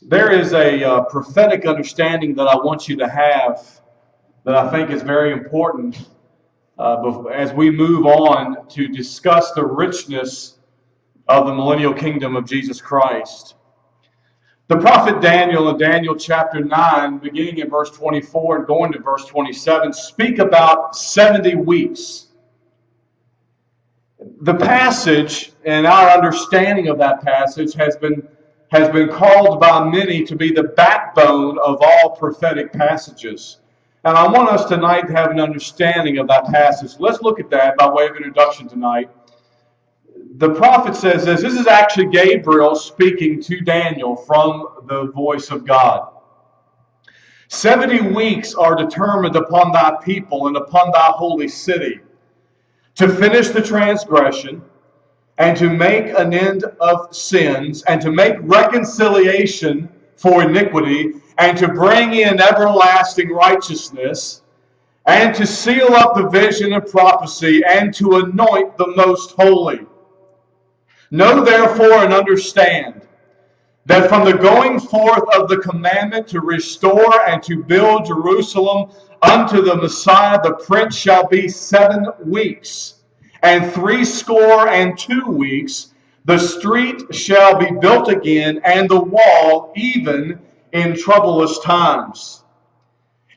There is a prophetic understanding that I want you to have that I think is very important as we move on to discuss the richness of the millennial kingdom of Jesus Christ. The prophet Daniel in Daniel chapter 9, beginning in verse 24 and going to verse 27, speak about 70 weeks. The passage and our understanding of that passage has been called by many to be the backbone of all prophetic passages. And I want us tonight to have an understanding of that passage. Let's look at that by way of introduction tonight. The prophet says this. This is actually Gabriel speaking to Daniel from the voice of God. 70 weeks are determined upon thy people and upon thy holy city to finish the transgression, and to make an end of sins, and to make reconciliation for iniquity, and to bring in everlasting righteousness, and to seal up the vision and prophecy, and to anoint the most holy. Know therefore and understand that from the going forth of the commandment to restore and to build Jerusalem unto the Messiah the Prince shall be 7 weeks. And 62 weeks, the street shall be built again, and the wall even in troublous times.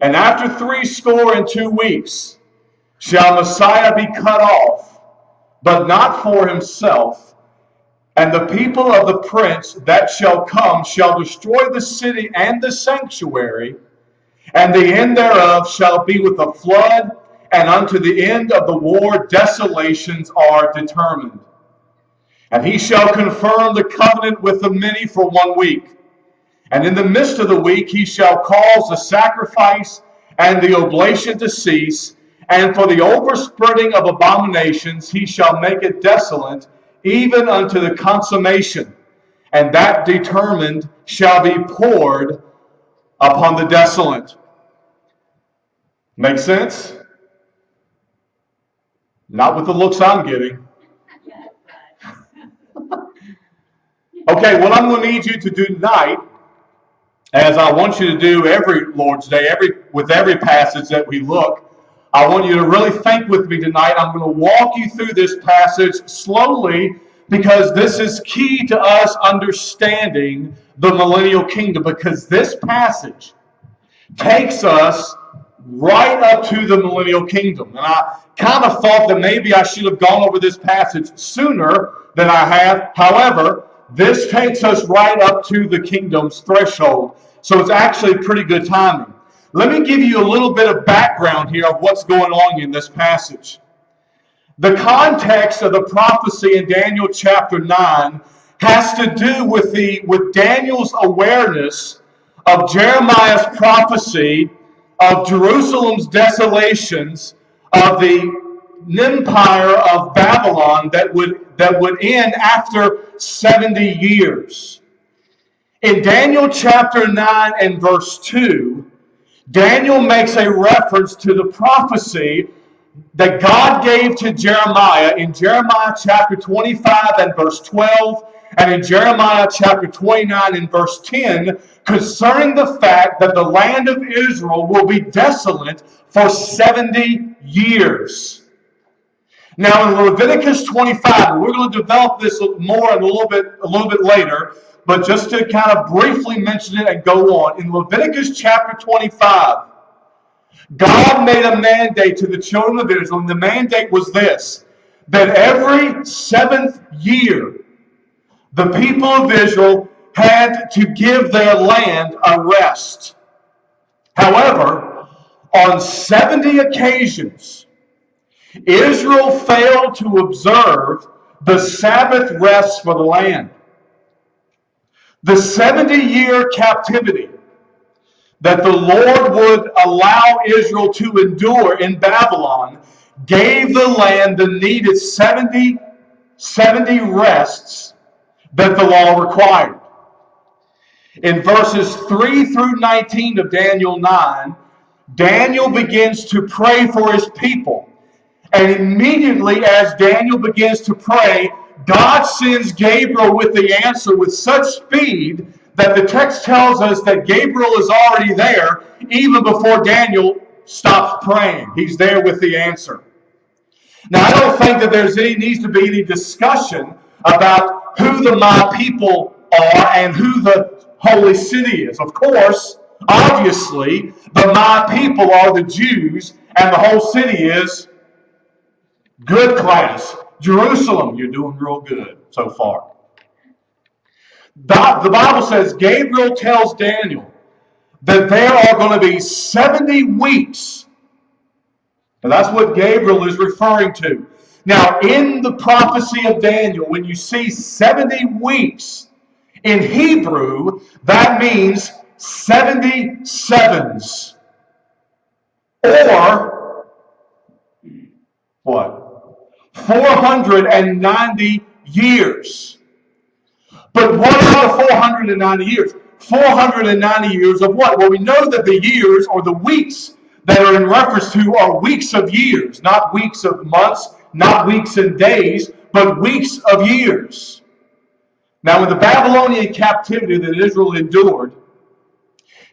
And after 62 weeks shall Messiah be cut off, but not for himself. And the people of the prince that shall come shall destroy the city and the sanctuary, and the end thereof shall be with a flood, and unto the end of the war desolations are determined. And he shall confirm the covenant with the many for 1 week. And in the midst of the week he shall cause the sacrifice and the oblation to cease, and for the overspreading of abominations he shall make it desolate, even unto the consummation. And that determined shall be poured upon the desolate. Make sense? Not with the looks I'm getting. Okay, what I'm going to need you to do tonight, as I want you to do every Lord's Day, with every passage that we look, I want you to really think with me tonight. I'm going to walk you through this passage slowly because this is key to us understanding the millennial kingdom, because this passage takes us right up to the millennial kingdom. And I kind of thought that maybe I should have gone over this passage sooner than I have. However, this takes us right up to the kingdom's threshold. So it's actually pretty good timing. Let me give you a little bit of background here of what's going on in this passage. The context of the prophecy in Daniel chapter 9 has to do with Daniel's awareness of Jeremiah's prophecy of Jerusalem's desolations, of the empire of Babylon that would end after 70 years. In Daniel chapter 9 and verse 2, Daniel makes a reference to the prophecy that God gave to Jeremiah in Jeremiah chapter 25 and verse 12, and in Jeremiah chapter 29 and verse 10, concerning the fact that the land of Israel will be desolate for 70 years. Now in Leviticus 25, and we're going to develop this more a little bit later, but just to kind of briefly mention it and go on. In Leviticus chapter 25, God made a mandate to the children of Israel, and the mandate was this, that every 7th year, the people of Israel had to give their land a rest. However, on 70 occasions, Israel failed to observe the Sabbath rest for the land. The 70-year captivity that the Lord would allow Israel to endure in Babylon gave the land the needed 70 rests that the law required. In verses 3 through 19 of Daniel 9, Daniel begins to pray for his people. And immediately as Daniel begins to pray, God sends Gabriel with the answer with such speed that the text tells us that Gabriel is already there even before Daniel stops praying. He's there with the answer. Now, I don't think that needs to be any discussion about who the my people are and who the holy city is. Of course, obviously, the my people are the Jews, and the whole city is good class. Jerusalem, you're doing real good so far. The Bible says Gabriel tells Daniel that there are going to be 70 weeks. And that's what Gabriel is referring to. Now, in the prophecy of Daniel, when you see 70 weeks, in Hebrew, that means 70 sevens. Or, what? 490 years. But what are the 490 years? 490 years of what? Well, we know that the years or the weeks that are in reference to are weeks of years, not weeks of months, not weeks and days, but weeks of years. Now, in the Babylonian captivity that Israel endured,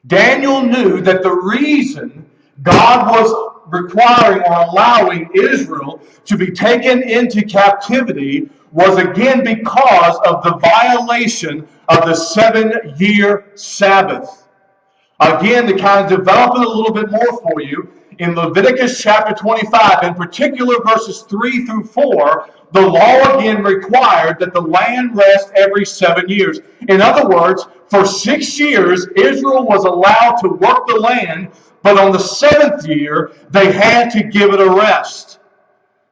Daniel knew that the reason God was requiring or allowing Israel to be taken into captivity was again because of the violation of the 7-year Sabbath. Again, to kind of develop it a little bit more for you, in Leviticus chapter 25, in particular verses 3 through 4, the law again required that the land rest every 7 years. In other words, for 6 years, Israel was allowed to work the land, but on the 7th year, they had to give it a rest.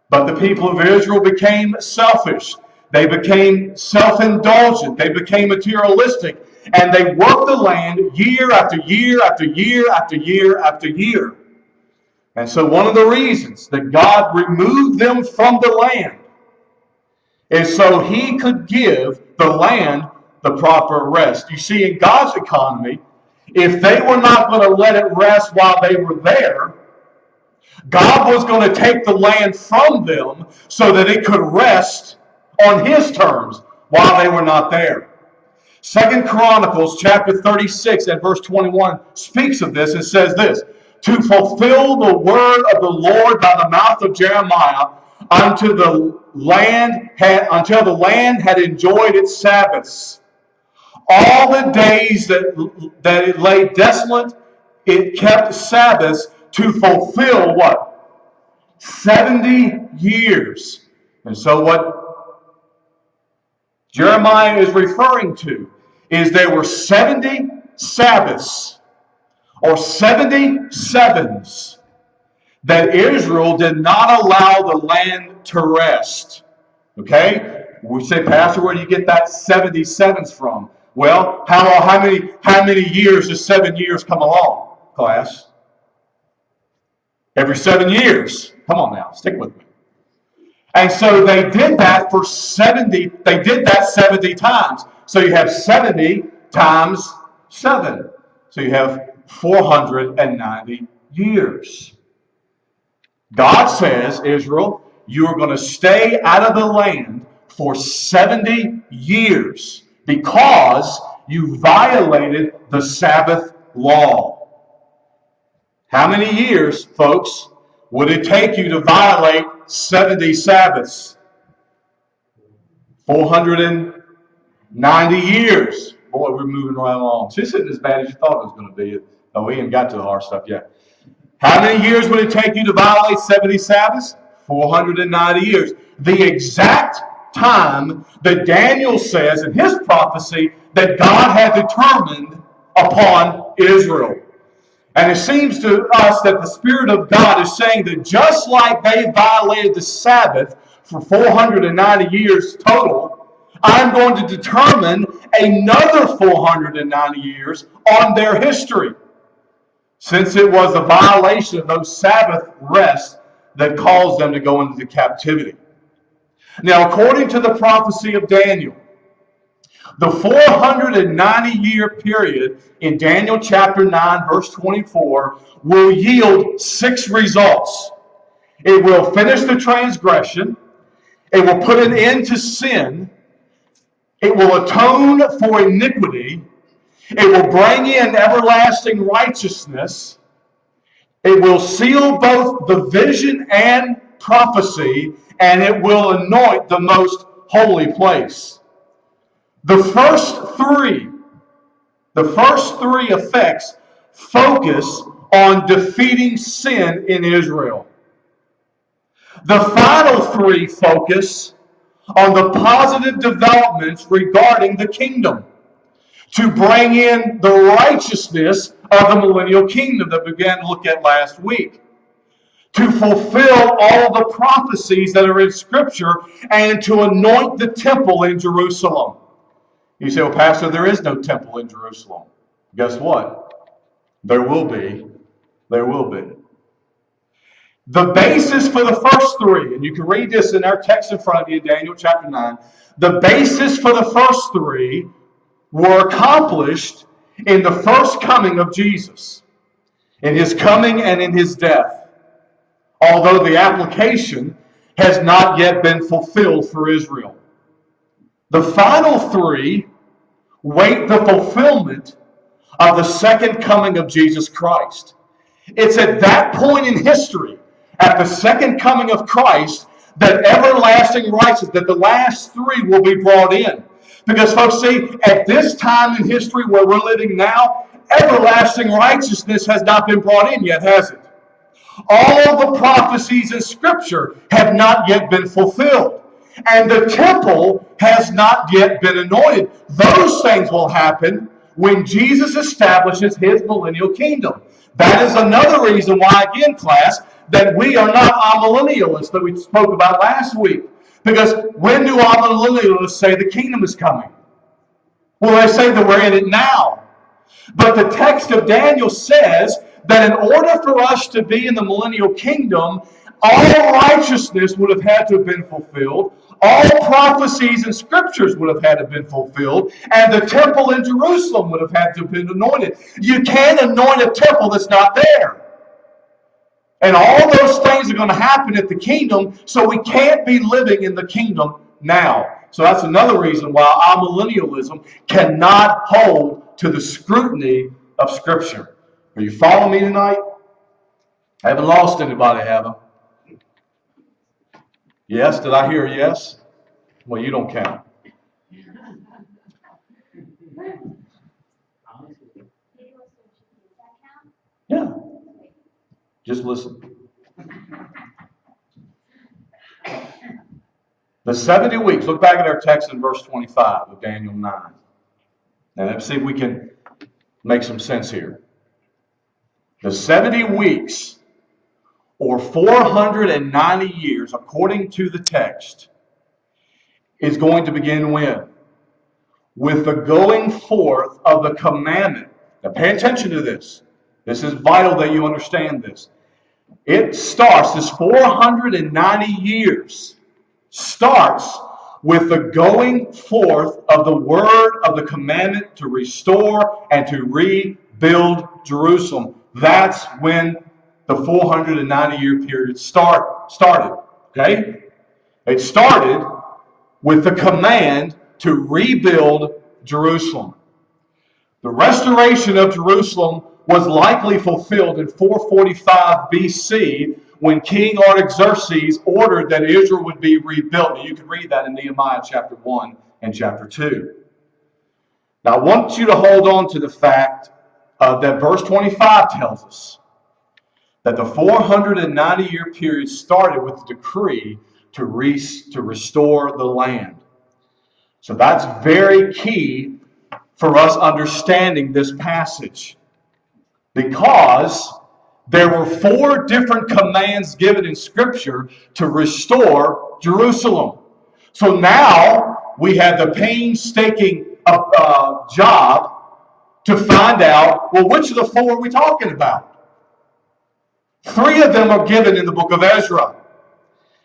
But the people of Israel became selfish. They became self-indulgent. They became materialistic. And they worked the land year after year after year after year after year. And so one of the reasons that God removed them from the land is so he could give the land the proper rest. You see, in God's economy, if they were not going to let it rest while they were there, God was going to take the land from them so that it could rest on his terms while they were not there. 2 Chronicles chapter 36 and verse 21 speaks of this and says this: to fulfill the word of the Lord by the mouth of Jeremiah until the land had enjoyed its Sabbaths. All the days that it lay desolate, it kept Sabbaths to fulfill what? 70 years. And so what Jeremiah is referring to is there were 70 Sabbaths or 70 sevens that Israel did not allow the land to rest. Okay? We say, Pastor, where do you get that 70 sevens from? Well, how many years does 7 years come along, class? Every 7 years. Come on now, stick with me. And so they did that for 70. They did that 70 times. So you have 70 times 7. So you have 490 years. God says, Israel, you are going to stay out of the land for 70 years because you violated the Sabbath law. How many years, folks, would it take you to violate 70 Sabbaths? 490 years. Boy, we're moving right along. This isn't as bad as you thought it was going to be. Oh, we ain't got to the hard stuff yet. How many years would it take you to violate 70 Sabbaths? 490 years. The exact time that Daniel says in his prophecy that God had determined upon Israel. And it seems to us that the Spirit of God is saying that just like they violated the Sabbath for 490 years total, I'm going to determine another 490 years on their history, since it was a violation of those Sabbath rests that caused them to go into captivity. Now, according to the prophecy of Daniel, the 490-year period in Daniel chapter 9, verse 24, will yield 6 results. It will finish the transgression. It will put an end to sin. It will atone for iniquity. It will bring in everlasting righteousness. It will seal both the vision and prophecy, and it will anoint the most holy place. The first three effects focus on defeating sin in Israel. The final three focus on the positive developments regarding the kingdom, to bring in the righteousness of the millennial kingdom that we began to look at last week, to fulfill all the prophecies that are in Scripture, and to anoint the temple in Jerusalem. You say, well, Pastor, there is no temple in Jerusalem. Guess what? There will be. There will be. The basis for the first three, and you can read this in our text in front of you, Daniel chapter 9. The basis for the first three were accomplished in the first coming of Jesus, in his coming and in his death, although the application has not yet been fulfilled for Israel. The final three wait the fulfillment of the second coming of Jesus Christ. It's at that point in history, at the second coming of Christ, that everlasting righteousness, that the last three will be brought in. Because folks, see, at this time in history where we're living now, everlasting righteousness has not been brought in yet, has it? All the prophecies in Scripture have not yet been fulfilled. And the temple has not yet been anointed. Those things will happen when Jesus establishes his millennial kingdom. That is another reason why, again, class, that we are not amillennialists that we spoke about last week. Because when do amillennialists say the kingdom is coming? Well, they say that we're in it now. But the text of Daniel says that in order for us to be in the millennial kingdom, all righteousness would have had to have been fulfilled. All prophecies and scriptures would have had to have been fulfilled. And the temple in Jerusalem would have had to have been anointed. You can't anoint a temple that's not there. And all those things are going to happen at the kingdom, so we can't be living in the kingdom now. So that's another reason why amillennialism cannot hold to the scrutiny of Scripture. Are you following me tonight? I haven't lost anybody, have I? Yes? Did I hear a yes? Well, you don't count. Yeah. Just listen. The 70 weeks, look back at our text in verse 25 of Daniel 9. And let's see if we can make some sense here. The 70 weeks, or 490 years, according to the text, is going to begin when? With the going forth of the commandment. Now pay attention to this. This is vital that you understand this. It starts, this 490 years starts with the going forth of the word of the commandment to restore and to rebuild Jerusalem. That's when the 490-year period started. Okay? It started with the command to rebuild Jerusalem. The restoration of Jerusalem was likely fulfilled in 445 BC when King Artaxerxes ordered that Israel would be rebuilt. And you can read that in Nehemiah chapter 1 and chapter 2. Now I want you to hold on to the fact that verse 25 tells us that the 490-year period started with the decree to restore the land. So that's very key for us understanding this passage, because there were 4 different commands given in Scripture to restore Jerusalem. So now we have the painstaking job to find out, well, which of the 4 are we talking about? 3 of them are given in the book of Ezra.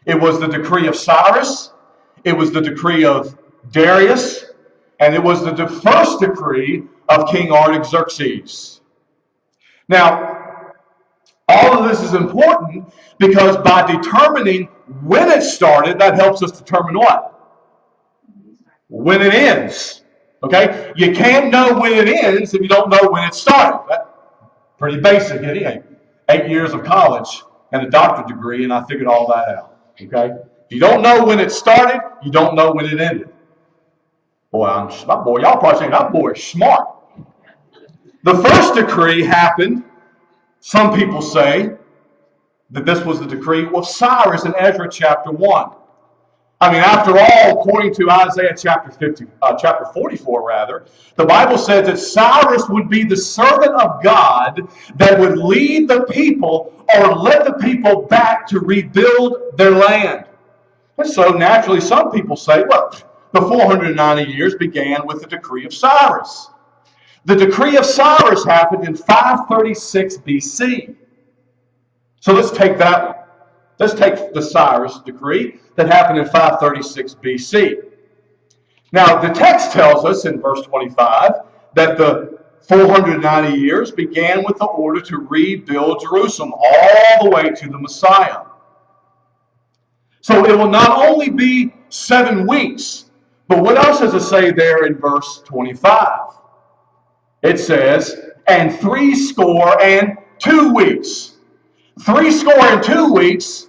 It was the decree of Cyrus, it was the decree of Darius, and it was the first decree of King Artaxerxes. Now, all of this is important because by determining when it started, that helps us determine what? When it ends. Okay? You can't know when it ends if you don't know when it started. That's pretty basic anyway. 8 years of college and a doctorate degree, and I figured all that out. Okay? If you don't know when it started, you don't know when it ended. Boy, y'all probably saying that boy is smart. The first decree happened, some people say that this was the decree of Cyrus in Ezra chapter 1. I mean, after all, according to Isaiah chapter 44, the Bible says that Cyrus would be the servant of God that would lead the people or lead the people back to rebuild their land. And so naturally, some people say, well, the 490 years began with the decree of Cyrus. The decree of Cyrus happened in 536 BC. So let's take that one. Let's take the Cyrus decree that happened in 536 BC. Now, the text tells us in verse 25 that the 490 years began with the order to rebuild Jerusalem all the way to the Messiah. So it will not only be 7 weeks, but what else does it say there in verse 25? It says, and 62 weeks. 62 weeks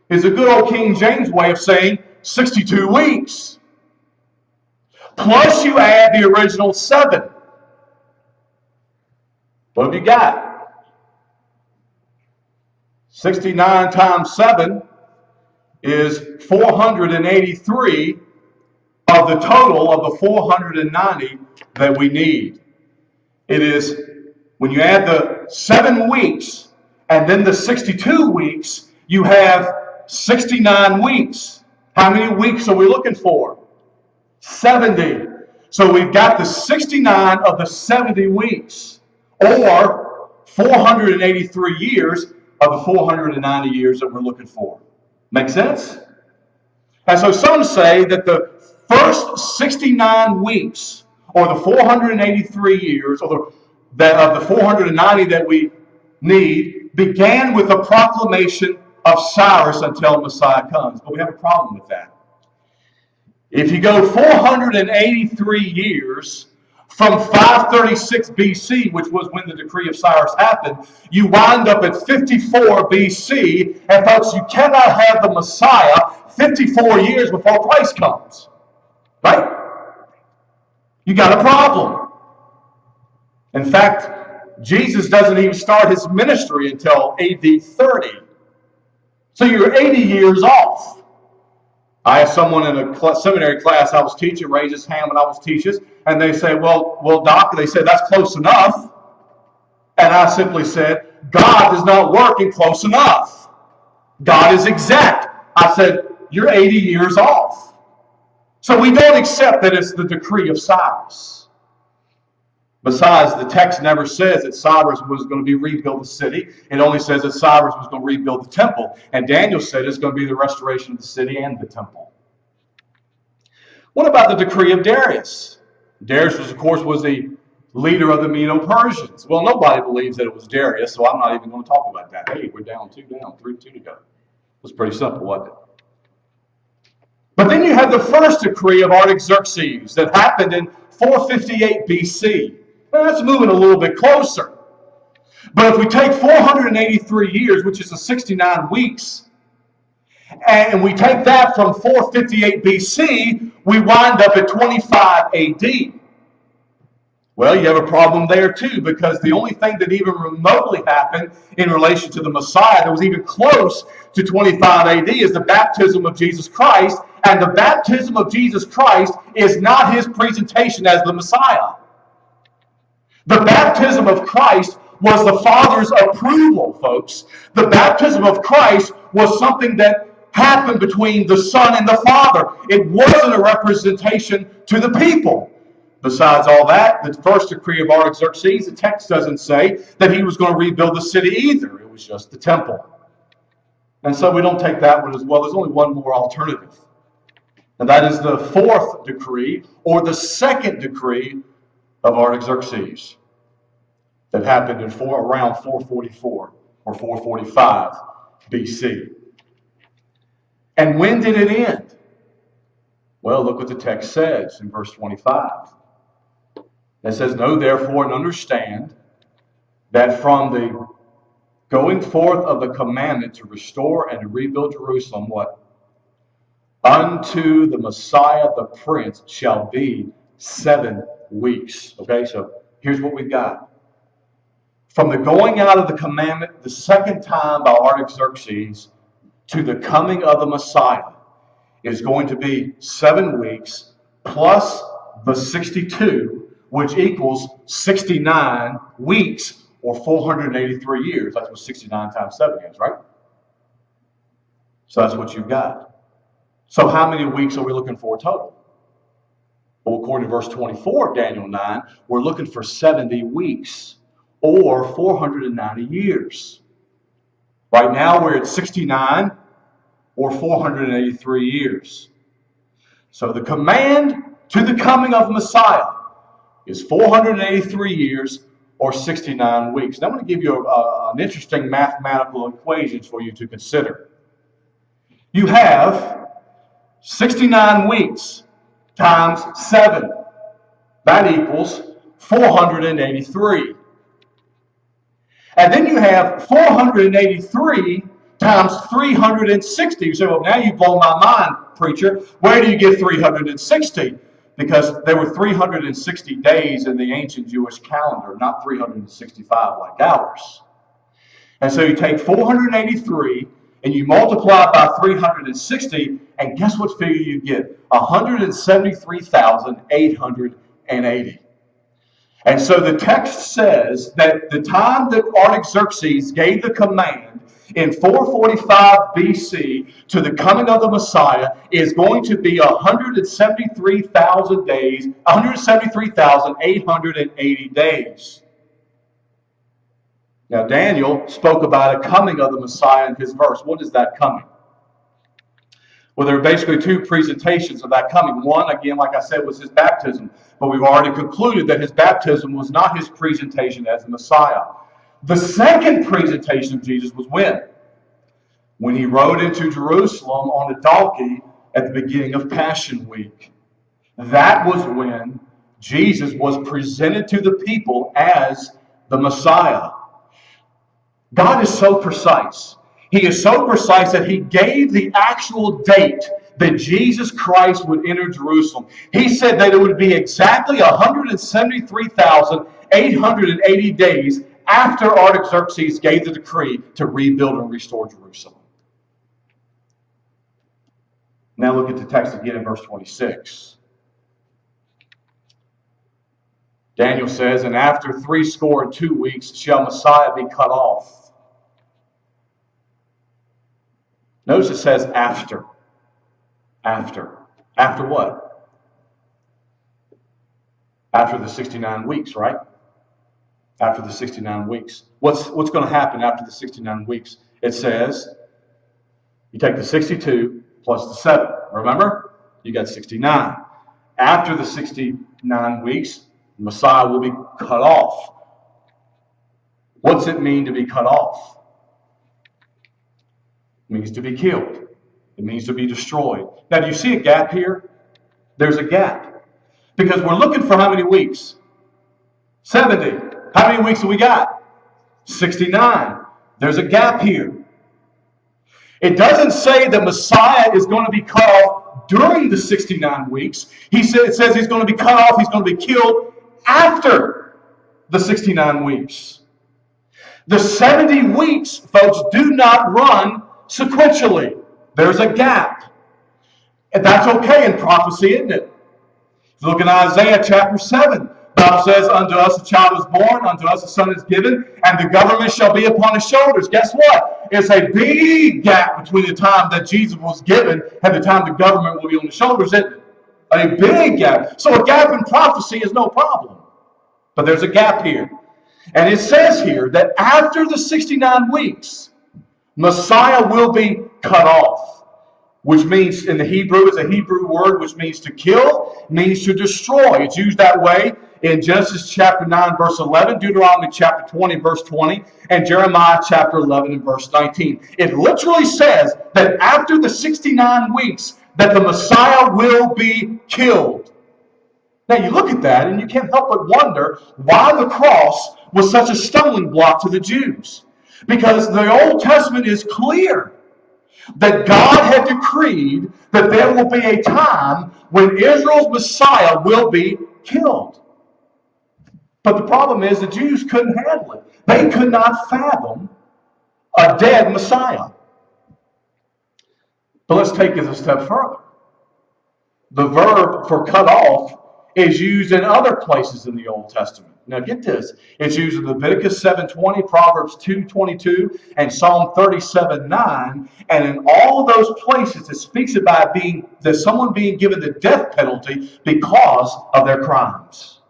is a good old King James way of saying 62 weeks. Plus you add the original 7. What have you got? 69 times 7 is 483 of the total of the 490 that we need. It is, when you add the 7 weeks and then the 62 weeks, you have 69 weeks. How many weeks are we looking for? 70. So we've got the 69 of the 70 weeks, or 483 years of the 490 years that we're looking for. Make sense? And so some say that the first 69 weeks, or the 483 years, or of the 490 that we need, began with the proclamation of Cyrus until Messiah comes. But we have a problem with that. If you go 483 years from 536 BC, which was when the decree of Cyrus happened, you wind up at 54 BC, and folks, you cannot have the Messiah 54 years before Christ comes. Right? You got a problem. In fact, Jesus doesn't even start his ministry until AD 30. So you're 80 years off. I had someone in a seminary class I was teaching raise his hand when I was teaching, and they say, well, Doc, they said, that's close enough. And I simply said, God does not work in close enough. God is exact. I said, you're 80 years off. So we don't accept that it's the decree of Cyrus. Besides, the text never says that Cyrus was going to rebuild the city. It only says that Cyrus was going to rebuild the temple. And Daniel said it's going to be the restoration of the city and the temple. What about the decree of Darius? Darius, of course, was the leader of the Medo-Persians. Well, nobody believes that it was Darius, so I'm not even going to talk about that. Hey, we're down 2 down, 3 2 to go. It was pretty simple, wasn't it? But then you have the first decree of Artaxerxes that happened in 458 BC. Now, that's moving a little bit closer. But if we take 483 years, which is the 69 weeks, and we take that from 458 BC, we wind up at 25 AD. Well, you have a problem there too, because the only thing that even remotely happened in relation to the Messiah that was even close to 25 AD is the baptism of Jesus Christ, and the baptism of Jesus Christ is not his presentation as the Messiah. The baptism of Christ was the Father's approval, folks. The baptism of Christ was something that happened between the Son and the Father. It wasn't a representation to the people. Besides all that, the first decree of Artaxerxes, the text doesn't say that he was going to rebuild the city either. It was just the temple. And so we don't take that one as well. There's only one more alternative. And that is the fourth decree, or the second decree of Artaxerxes, that happened in around 444 or 445 BC. And when did it end? Well, look what the text says in verse 25. It says, know therefore and understand that from the going forth of the commandment to restore and to rebuild Jerusalem, what? Unto the Messiah the Prince shall be 7 weeks. Okay, so here's what we've got. From the going out of the commandment the second time by Artaxerxes to the coming of the Messiah is going to be 7 weeks plus the 62, which equals 69 weeks or 483 years. That's what 69 times 7 is, right? So that's what you've got. So how many weeks are we looking for total? Well, according to verse 24 of Daniel 9, we're looking for 70 weeks or 490 years. Right now we're at 69 or 483 years. So the command to the coming of Messiah is 483 years or 69 weeks. Now I'm going to give you an interesting mathematical equation for you to consider. You have 69 weeks times 7. That equals 483. And then you have 483 times 360. You say, well, now you've blown my mind, preacher. Where do you get 360? Because there were 360 days in the ancient Jewish calendar, not 365 like ours. And so you take 483 and you multiply it by 360, and guess what figure you get? 173,880. And so the text says that the time that Artaxerxes gave the command in 445 BC to the coming of the Messiah is going to be 173,000 days, 173,880 days. Now, Daniel spoke about a coming of the Messiah in his verse. What is that coming? Well, there are basically 2 presentations of that coming. One, again, like I said, was his baptism. But we've already concluded that his baptism was not his presentation as the Messiah. The second presentation of Jesus was when? When he rode into Jerusalem on a donkey at the beginning of Passion Week. That was when Jesus was presented to the people as the Messiah. God is so precise. He is so precise that he gave the actual date that Jesus Christ would enter Jerusalem. He said that it would be exactly 173,880 days after Artaxerxes gave the decree to rebuild and restore Jerusalem. Now look at the text again in verse 26. Daniel says, and after 62 weeks shall Messiah be cut off. Notice it says after. After. After what? After the 69 weeks, right? After the 69 weeks. What's going to happen after the 69 weeks? It says, you take the 62 plus the 7. Remember? You got 69. After the 69 weeks, Messiah will be cut off. What's it mean to be cut off? It means to be killed. It means to be destroyed. Now, do you see a gap here? There's a gap. Because we're looking for how many weeks? 70. How many weeks have we got? 69. There's a gap here. It doesn't say that Messiah is going to be cut off during the 69 weeks. It says he's going to be cut off, he's going to be killed after the 69 weeks. The 70 weeks, folks, do not run sequentially. There's a gap. And that's okay in prophecy, isn't it? If you look in Isaiah chapter 7, the Bible says, unto us a child is born, unto us a son is given, and the government shall be upon his shoulders. Guess what? It's a big gap between the time that Jesus was given and the time the government will be on his shoulders, isn't it? A big gap. So a gap in prophecy is no problem. But there's a gap here. And it says here that after the 69 weeks, Messiah will be cut off, which means in the Hebrew, it's a Hebrew word which means to kill, means to destroy. It's used that way in Genesis chapter 9, verse 11, Deuteronomy chapter 20, verse 20, and Jeremiah chapter 11 and verse 19. It literally says that after the 69 weeks, that the Messiah will be killed. Now you look at that and you can't help but wonder why the cross was such a stumbling block to the Jews. Because the Old Testament is clear that God had decreed that there will be a time when Israel's Messiah will be killed. But the problem is the Jews couldn't handle it. They could not fathom a dead Messiah. But let's take it a step further. The verb for cut off is used in other places in the Old Testament. Now get this. It's used in Leviticus 7:20, Proverbs 2:22, and Psalm 37:9. And in all of those places it speaks about someone being given the death penalty because of their crimes.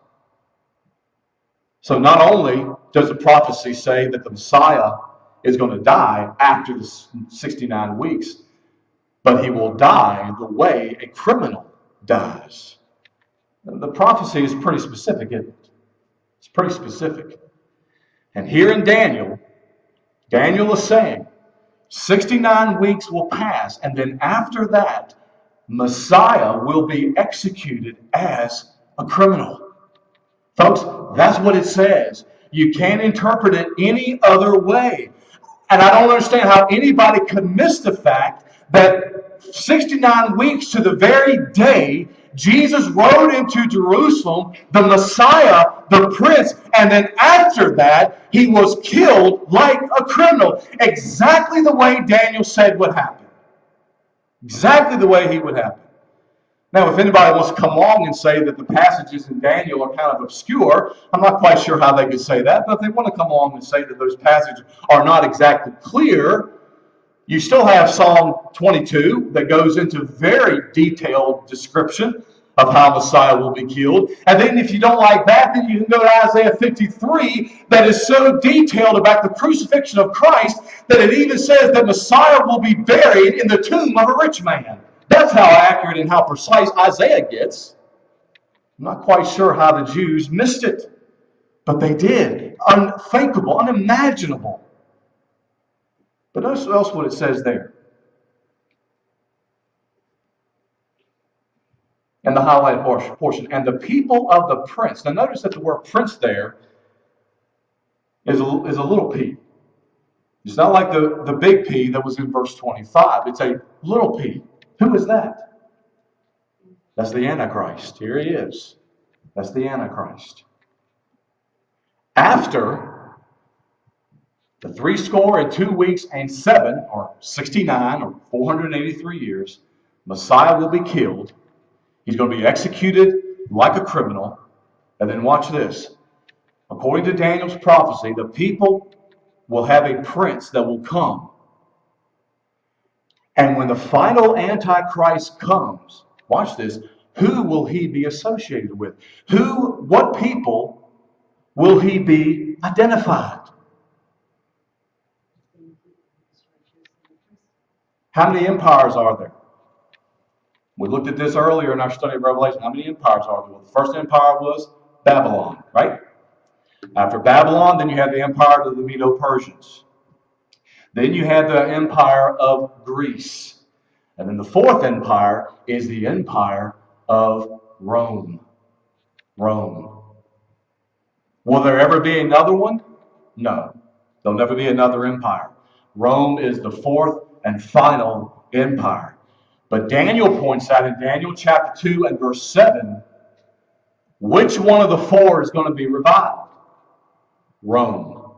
So not only does the prophecy say that the Messiah is going to die after the 69 weeks, but he will die the way a criminal dies. The prophecy is pretty specific, isn't it? It's pretty specific. And here in Daniel is saying 69 weeks will pass, and then after that, Messiah will be executed as a criminal. Folks, that's what it says. You can't interpret it any other way. And I don't understand how anybody could miss the fact that 69 weeks to the very day Jesus rode into Jerusalem, the Messiah, the Prince, and then after that, he was killed like a criminal. Exactly the way Daniel said would happen. Exactly the way he would happen. Now, if anybody wants to come along and say that the passages in Daniel are kind of obscure, I'm not quite sure how they could say that, but if they want to come along and say that those passages are not exactly clear, you still have Psalm 22 that goes into very detailed description of how Messiah will be killed. And then if you don't like that, then you can go to Isaiah 53 that is so detailed about the crucifixion of Christ that it even says that Messiah will be buried in the tomb of a rich man. That's how accurate and how precise Isaiah gets. I'm not quite sure how the Jews missed it, but they did. Unthinkable, unimaginable. But notice else what it says there. And the highlighted portion. And the people of the prince. Now notice that the word prince there is a little p. It's not like the big P that was in verse 25. It's a little p. Who is that? That's the Antichrist. Here he is. That's the Antichrist. After the 62 weeks and 7, or 69, or 483 years, Messiah will be killed. He's going to be executed like a criminal. And then watch this. According to Daniel's prophecy, the people will have a prince that will come. And when the final Antichrist comes, watch this, who will he be associated with? What people will he be identified? How many empires are there? We looked at this earlier in our study of Revelation. How many empires are there? Well, the first empire was Babylon, right? After Babylon, then you had the empire of the Medo-Persians. Then you had the empire of Greece. And then the fourth empire is the empire of Rome. Rome. Will there ever be another one? No. There'll never be another empire. Rome is the fourth and final empire. But Daniel points out in Daniel chapter 2 and verse 7, which one of the four is going to be revived? Rome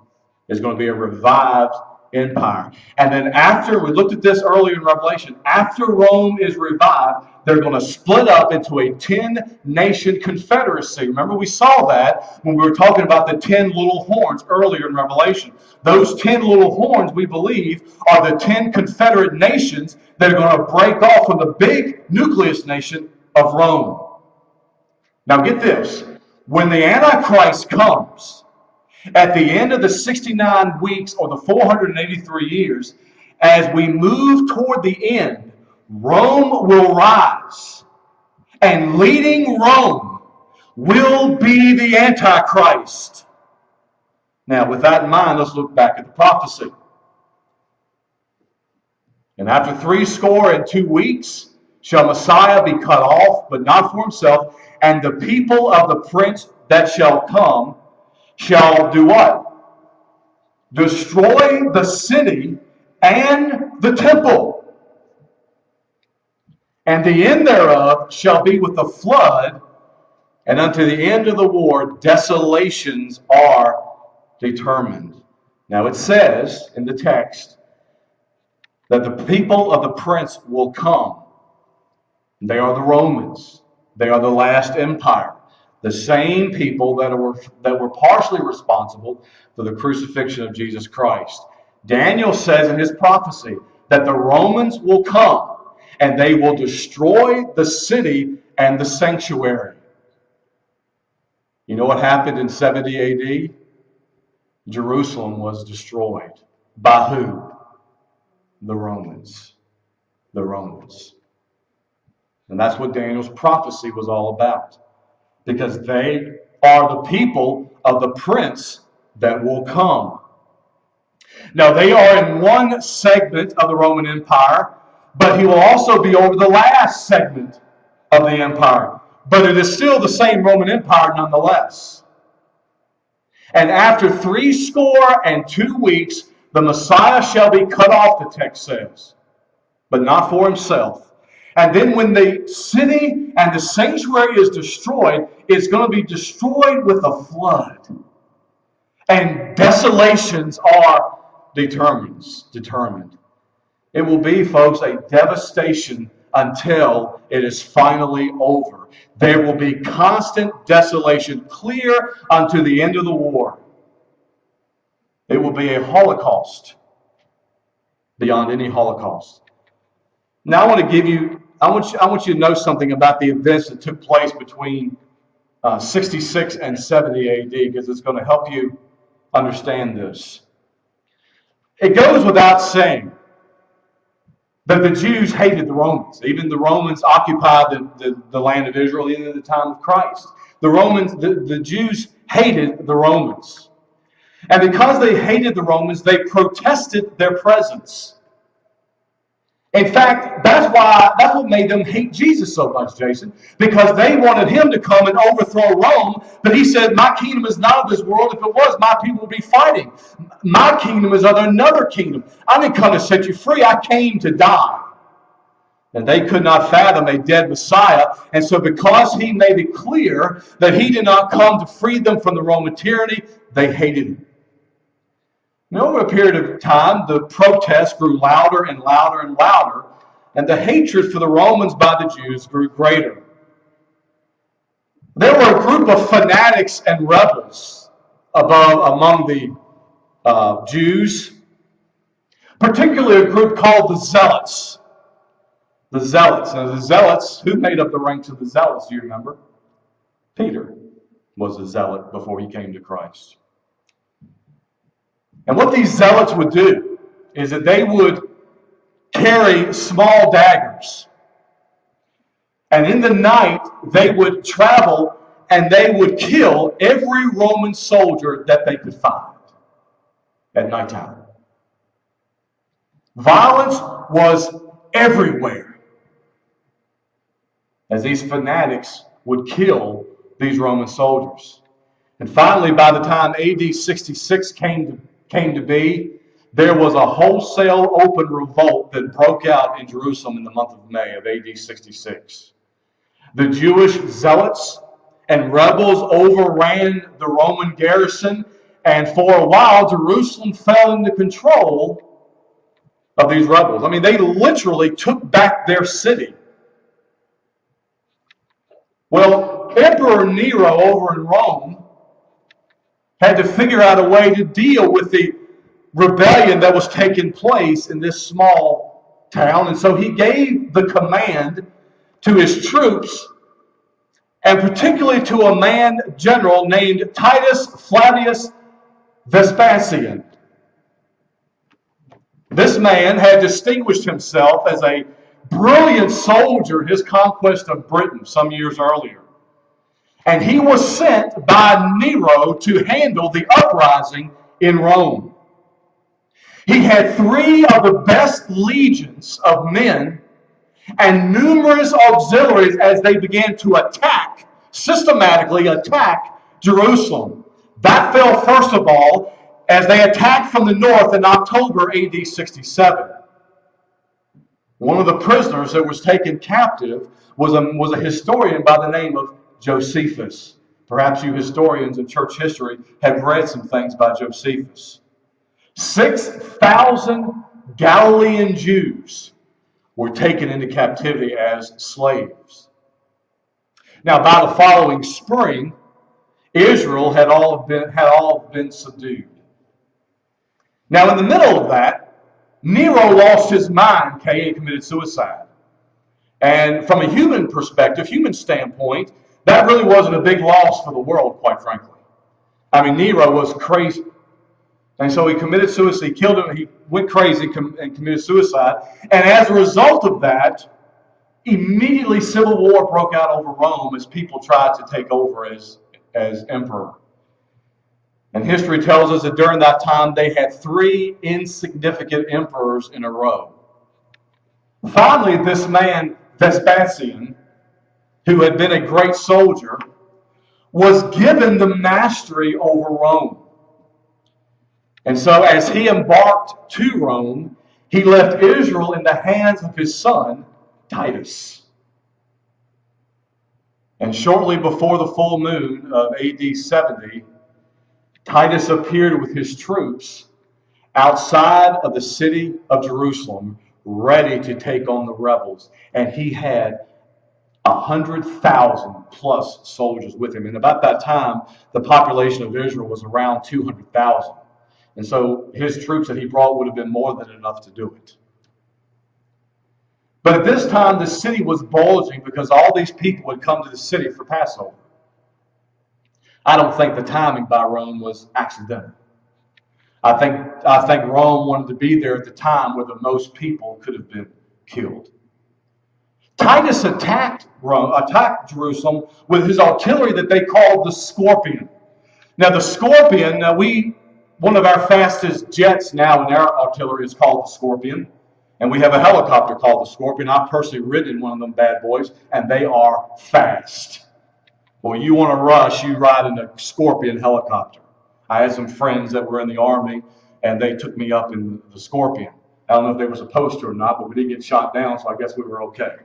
is going to be a revived empire. And then after, we looked at this earlier in Revelation, after Rome is revived, they're going to split up into a 10-nation confederacy. Remember, we saw that when we were talking about the 10 little horns earlier in Revelation. Those 10 little horns, we believe, are the 10 confederate nations that are going to break off from the big nucleus nation of Rome. Now get this. When the Antichrist comes, at the end of the 69 weeks or the 483 years, as we move toward the end, Rome will rise. And leading Rome will be the Antichrist. Now, with that in mind, let's look back at the prophecy. And after 62 weeks, shall Messiah be cut off, but not for himself, and the people of the prince that shall come shall do what? Destroy the city and the temple. And the end thereof shall be with the flood, and unto the end of the war desolations are determined. Now it says in the text that the people of the prince will come. They are the Romans. They are the last empire. The same people that were partially responsible for the crucifixion of Jesus Christ. Daniel says in his prophecy that the Romans will come and they will destroy the city and the sanctuary. You know what happened in 70 AD? Jerusalem was destroyed. By who? The Romans. The Romans. And that's what Daniel's prophecy was all about. Because they are the people of the prince that will come. Now, they are in one segment of the Roman Empire, but he will also be over the last segment of the empire. But it is still the same Roman Empire nonetheless. And after 62 weeks, the Messiah shall be cut off, the text says, but not for himself. And then when the city and the sanctuary is destroyed, it's going to be destroyed with a flood. And desolations are determined. It will be, folks, a devastation until it is finally over. There will be constant desolation, clear unto the end of the war. It will be a Holocaust beyond any Holocaust. Now I want you to know something about the events that took place between 66 and 70 AD, because it's going to help you understand this. It goes without saying that the Jews hated the Romans. Even the Romans occupied the land of Israel even at the time of Christ. The Jews hated the Romans. And because they hated the Romans, they protested their presence. In fact, that's what made them hate Jesus so much, Jason. Because they wanted him to come and overthrow Rome. But he said, my kingdom is not of this world. If it was, my people would be fighting. My kingdom is of another kingdom. I didn't come to set you free. I came to die. And they could not fathom a dead Messiah. And so because he made it clear that he did not come to free them from the Roman tyranny, they hated him. And over a period of time, the protests grew louder and louder and louder, and the hatred for the Romans by the Jews grew greater. There were a group of fanatics and rebels among the Jews, particularly a group called the Zealots. The Zealots. Now, the Zealots, who made up the ranks of the Zealots, do you remember? Peter was a zealot before he came to Christ. And what these zealots would do is that they would carry small daggers. And in the night, they would travel and they would kill every Roman soldier that they could find at nighttime. Violence was everywhere as these fanatics would kill these Roman soldiers. And finally, by the time AD 66 came to be, there was a wholesale open revolt that broke out in Jerusalem in the month of May of AD 66. The Jewish zealots and rebels overran the Roman garrison, and for a while Jerusalem fell into control of these rebels. I mean, they literally took back their city. Well, Emperor Nero over in Rome had to figure out a way to deal with the rebellion that was taking place in this small town. And so he gave the command to his troops, and particularly to a man general named Titus Flavius Vespasian. This man had distinguished himself as a brilliant soldier in his conquest of Britain some years earlier. And he was sent by Nero to handle the uprising in Rome. He had 3 of the best legions of men, and numerous auxiliaries as they began to systematically attack Jerusalem. That fell first of all as they attacked from the north in October AD 67. One of the prisoners that was taken captive was a historian by the name of Josephus. Perhaps you historians in church history have read some things by Josephus. 6,000 Galilean Jews were taken into captivity as slaves. Now, by the following spring, Israel had all been subdued. Now, in the middle of that, Nero lost his mind, and committed suicide. And from a human perspective, human standpoint, that really wasn't a big loss for the world, quite frankly. I mean, Nero was crazy. And so he committed suicide, he killed him, he went crazy and committed suicide. And as a result of that, immediately civil war broke out over Rome as people tried to take over as emperor. And history tells us that during that time they had 3 insignificant emperors in a row. Finally, this man, Vespasian, who had been a great soldier, was given the mastery over Rome. And so as he embarked to Rome, he left Israel in the hands of his son, Titus. And shortly before the full moon of AD 70, Titus appeared with his troops outside of the city of Jerusalem, ready to take on the rebels. And he had 100,000 plus soldiers with him. And about that time, the population of Israel was around 200,000. And so his troops that he brought would have been more than enough to do it. But at this time, the city was bulging because all these people had come to the city for Passover. I don't think the timing by Rome was accidental. I think Rome wanted to be there at the time where the most people could have been killed. Titus attacked Jerusalem with his artillery that they called the Scorpion. Now the Scorpion, one of our fastest jets now in our artillery is called the Scorpion. And we have a helicopter called the Scorpion. I've personally ridden in one of them bad boys, and they are fast. Well, you want to rush, you ride in a Scorpion helicopter. I had some friends that were in the Army, and they took me up in the Scorpion. I don't know if there was a poster or not, but we didn't get shot down, so I guess we were okay.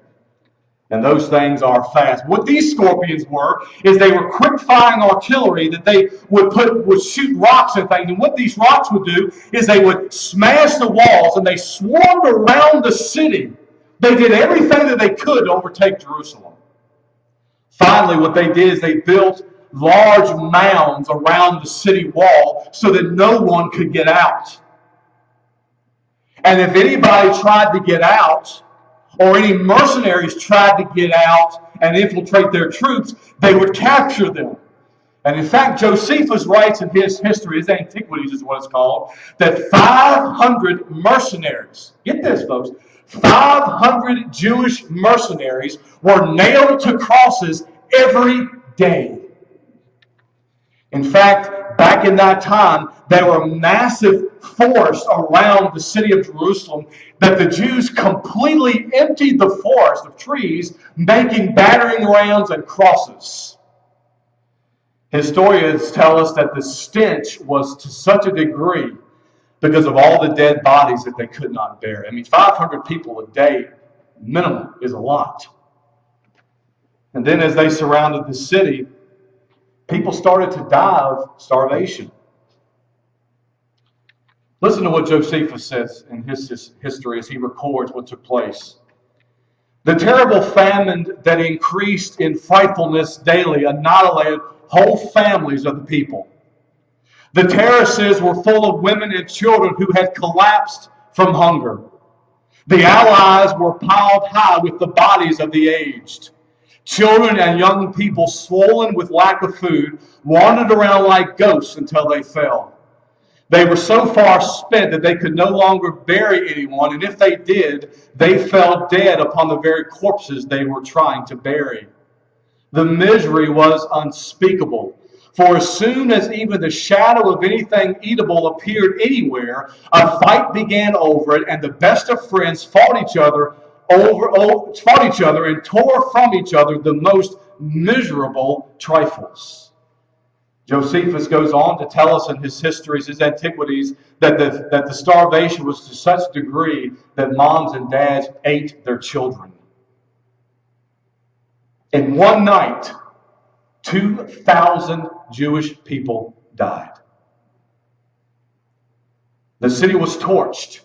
And those things are fast. What these Scorpions were is they were quick-firing artillery that they would shoot rocks and things. And what these rocks would do is they would smash the walls, and they swarmed around the city. They did everything that they could to overtake Jerusalem. Finally, what they did is they built large mounds around the city wall so that no one could get out. And if anybody tried to get out, or any mercenaries tried to get out and infiltrate their troops, they would capture them. And in fact, Josephus writes in his history, his Antiquities is what it's called, that 500 mercenaries, get this folks, 500 Jewish mercenaries were nailed to crosses every day. In fact, back in that time, there were massive forests around the city of Jerusalem that the Jews completely emptied the forest of trees, making battering rams and crosses. Historians tell us that the stench was to such a degree because of all the dead bodies that they could not bear. I mean, 500 people a day minimum is a lot. And then as they surrounded the city, people started to die of starvation. Listen to what Josephus says in his history as he records what took place. The terrible famine that increased in frightfulness daily annihilated whole families of the people. The terraces were full of women and children who had collapsed from hunger. The allies were piled high with the bodies of the aged. Children and young people, swollen with lack of food, wandered around like ghosts until they fell. They were so far spent that they could no longer bury anyone, and if they did, they fell dead upon the very corpses they were trying to bury. The misery was unspeakable, for as soon as even the shadow of anything eatable appeared anywhere, a fight began over it, and the best of friends fought each other fought each other and tore from each other the most miserable trifles. Josephus goes on to tell us in his histories, his antiquities, that the starvation was to such a degree that moms and dads ate their children. In one night, 2,000 Jewish people died. The city was torched.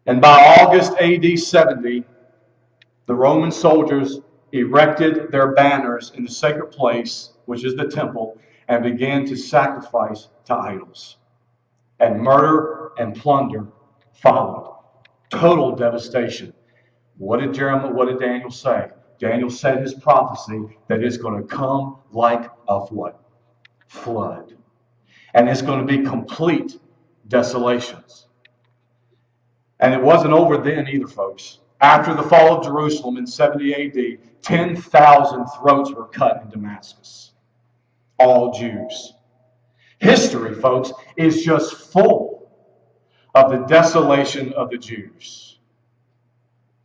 And by August AD 70, the Roman soldiers erected their banners in the sacred place, which is the temple, and began to sacrifice to idols. And murder and plunder followed. Total devastation. What did Daniel say? Daniel said his prophecy that it's going to come like a what? Flood. And it's going to be complete desolations. And it wasn't over then either, folks. After the fall of Jerusalem in 70 AD, 10,000 throats were cut in Damascus. All Jews. History, folks, is just full of the desolation of the Jews.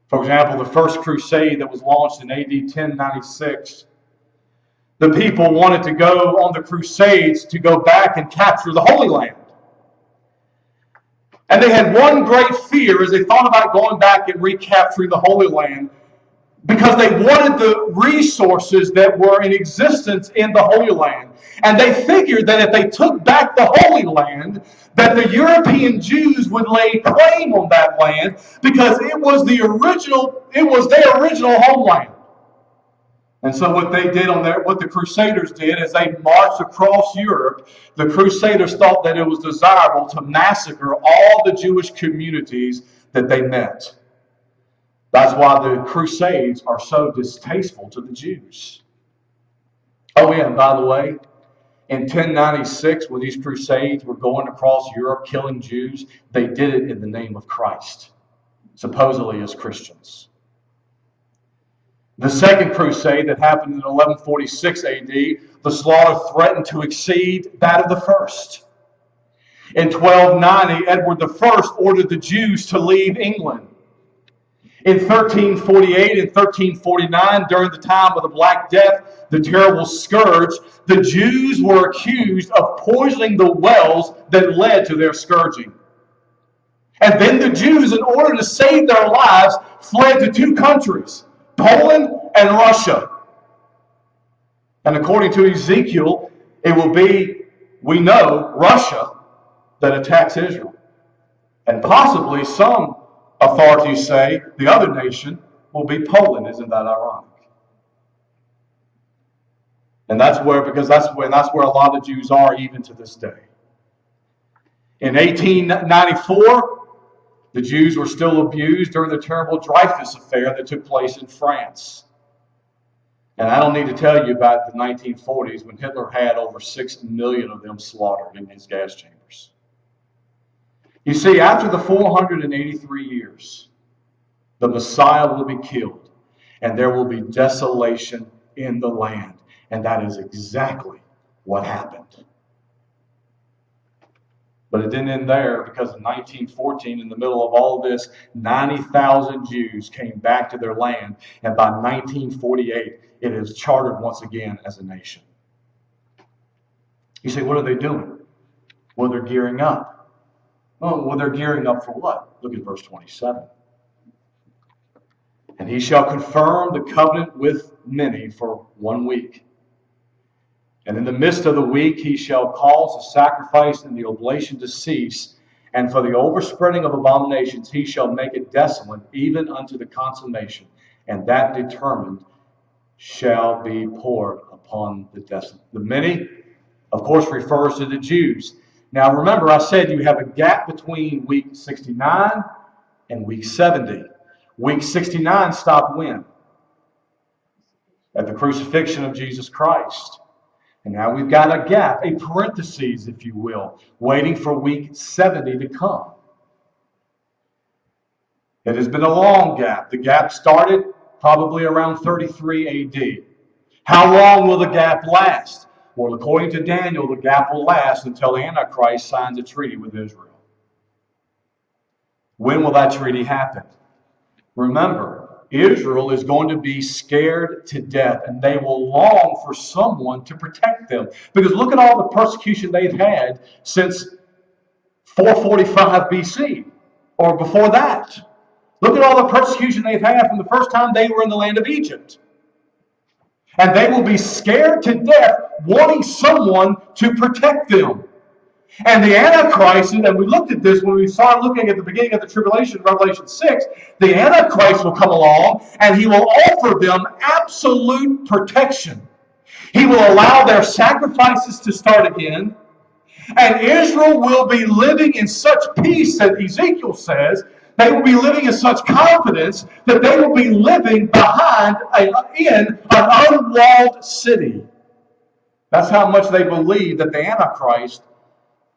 For example, the first crusade that was launched in AD 1096, the people wanted to go on the crusades to go back and capture the Holy Land. And they had one great fear as they thought about going back and recapturing the Holy Land, because they wanted the resources that were in existence in the Holy Land. And they figured that if they took back the Holy Land, that the European Jews would lay claim on that land, because it was their original homeland. And so what the Crusaders did is they marched across Europe. The Crusaders thought that it was desirable to massacre all the Jewish communities that they met. That's why the Crusades are so distasteful to the Jews. Oh yeah, and by the way, in 1096, when these Crusades were going across Europe killing Jews, they did it in the name of Christ, supposedly as Christians. The second crusade that happened in 1146 AD, the slaughter threatened to exceed that of the first. In 1290, Edward I ordered the Jews to leave England. In 1348 and 1349, during the time of the Black Death, the terrible scourge, the Jews were accused of poisoning the wells that led to their scourging. And then the Jews, in order to save their lives, fled to two countries, Poland and Russia. And according to Ezekiel, it will be, we know, Russia that attacks Israel. And possibly some authorities say the other nation will be Poland. Isn't that ironic? And that's where a lot of Jews are even to this day. In 1894, the Jews were still abused during the terrible Dreyfus affair that took place in France. And I don't need to tell you about the 1940s when Hitler had over 6 million of them slaughtered in his gas chambers. You see, after the 483 years, the Messiah will be killed, and there will be desolation in the land. And that is exactly what happened. But it didn't end there, because in 1914, in the middle of all of this, 90,000 Jews came back to their land. And by 1948, it is chartered once again as a nation. You say, what are they doing? Well, they're gearing up. Oh, well, they're gearing up for what? Look at verse 27. And he shall confirm the covenant with many for 1 week. And in the midst of the week he shall cause the sacrifice and the oblation to cease, and for the overspreading of abominations he shall make it desolate, even unto the consummation, and that determined shall be poured upon the desolate. The many, of course, refers to the Jews. Now remember, I said you have a gap between week 69 and week 70. Week 69 stopped when? At the crucifixion of Jesus Christ. And now we've got a gap, a parenthesis, if you will, waiting for week 70 to come. It has been a long gap. The gap started probably around 33 AD. How long will the gap last? Well, according to Daniel, the gap will last until the Antichrist signs a treaty with Israel. When will that treaty happen? Remember, Israel is going to be scared to death, and they will long for someone to protect them. Because look at all the persecution they've had since 445 BC, or before that. Look at all the persecution they've had from the first time they were in the land of Egypt. And they will be scared to death, wanting someone to protect them. And the Antichrist, and we looked at this when we started looking at the beginning of the tribulation, Revelation 6, the Antichrist will come along and he will offer them absolute protection. He will allow their sacrifices to start again. And Israel will be living in such peace that Ezekiel says, they will be living in such confidence that they will be living in an unwalled city. That's how much they believe that the Antichrist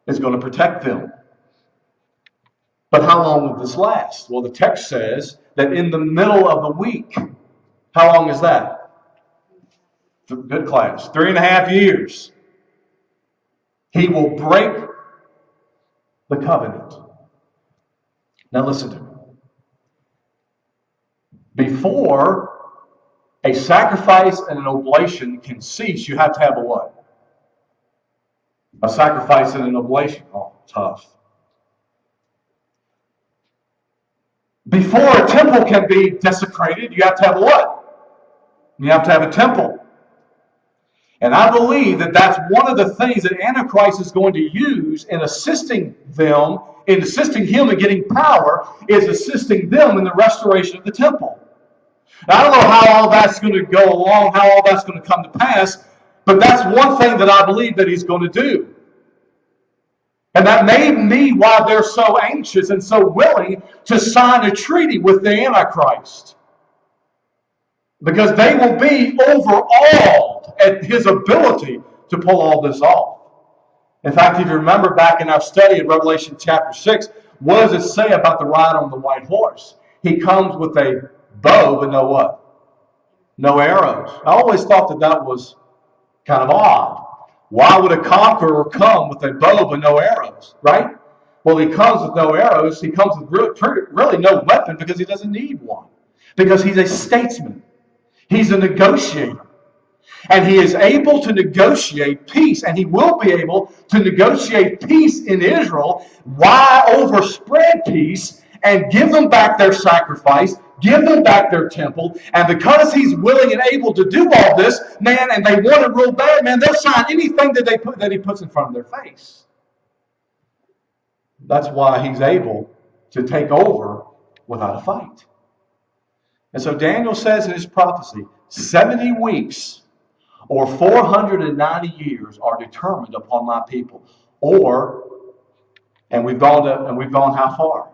is going to protect them. But how long will this last? Well, the text says that in the middle of the week. How long is that? Good class. 3.5 years. He will break the covenant. Now listen to me. Before a sacrifice and an oblation can cease, you have to have a what? A sacrifice and an oblation. Oh, tough. Before a temple can be desecrated, you have to have a what? You have to have a temple. And I believe that that's one of the things that Antichrist is going to use in assisting them, in assisting him in getting power, is assisting them in the restoration of the temple. Now, I don't know how all that's going to go along, how all that's going to come to pass, but that's one thing that I believe that he's going to do. And that may be why they're so anxious and so willing to sign a treaty with the Antichrist. Because they will be overawed at his ability to pull all this off. In fact, if you remember back in our study in Revelation chapter 6, what does it say about the rider on the white horse? He comes with a bow, but no what? No arrows. I always thought that that was kind of odd. Why would a conqueror come with a bow but no arrows, right? Well, he comes with no arrows. He comes with really no weapon because he doesn't need one. Because he's a statesman. He's a negotiator. And he is able to negotiate peace, and he will be able to negotiate peace in Israel. Why overspread peace and give them back their sacrifice, give them back their temple, and because he's willing and able to do all this, man, and they want it real bad, man, they'll sign anything that he puts in front of their face. That's why he's able to take over without a fight. And so Daniel says in his prophecy, 70 weeks or 490 years are determined upon my people. And we've gone how far?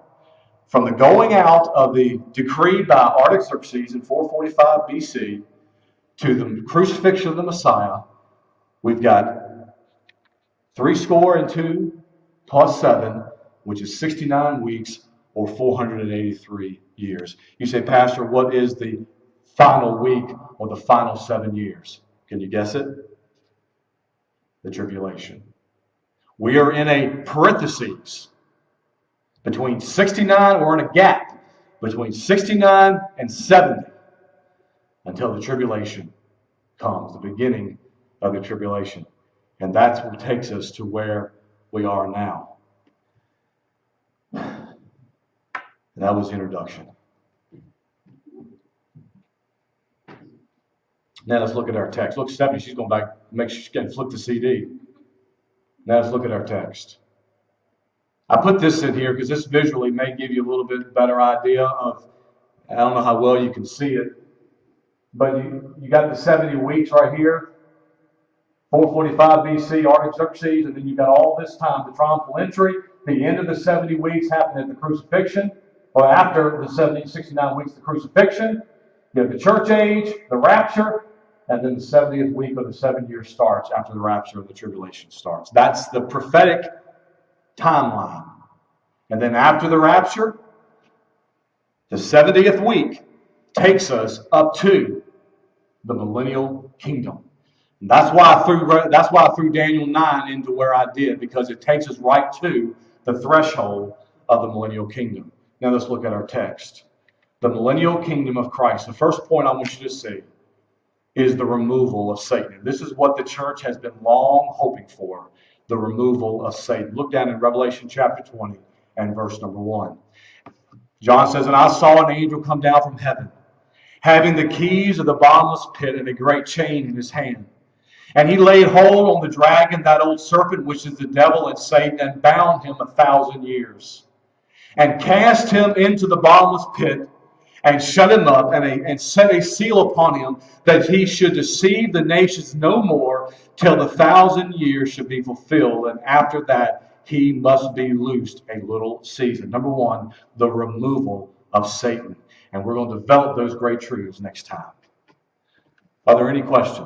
From the going out of the decree by Artaxerxes in 445 BC to the crucifixion of the Messiah, we've got 62 plus 7, which is 69 weeks or 483 years. You say, Pastor, what is the final week or the final 7 years? Can you guess it? The tribulation. We are in a parenthesis between 69, we're in a gap between 69 and 70 until the tribulation comes, the beginning of the tribulation. And that's what takes us to where we are now. And that was the introduction. Now let's look at our text. Look, Stephanie, she's going back, make sure she can flip the CD. Now let's look at our text. I put this in here because this visually may give you a little bit better idea of, I don't know how well you can see it, but you got the 70 weeks right here, 445 BC, Artaxerxes, and then you got all this time, the triumphal entry. The end of the 70 weeks happened at the crucifixion, or after the 69 weeks, the crucifixion. You have the church age, the rapture, and then the 70th week of the 7 years starts after the rapture of the tribulation starts. That's the prophetic timeline. And then after the rapture, the 70th week takes us up to the millennial kingdom. And that's why I threw Daniel 9 into where I did, because it takes us right to the threshold of the millennial kingdom. Now let's look at our text. the millennial kingdom of Christ, the first point I want you to see is the removal of Satan. This is what the church has been long hoping for, the removal of Satan. Look down in Revelation chapter 20 and verse number 1. John says, "And I saw an angel come down from heaven, having the keys of the bottomless pit and a great chain in his hand. And he laid hold on the dragon, that old serpent, which is the devil and Satan, and bound him 1,000 years, and cast him into the bottomless pit, and shut him up, and set a seal upon him, that he should deceive the nations no more, till the 1,000 years should be fulfilled. And after that, he must be loosed a little season." Number one, the removal of Satan. And we're going to develop those great truths next time. Are there any questions?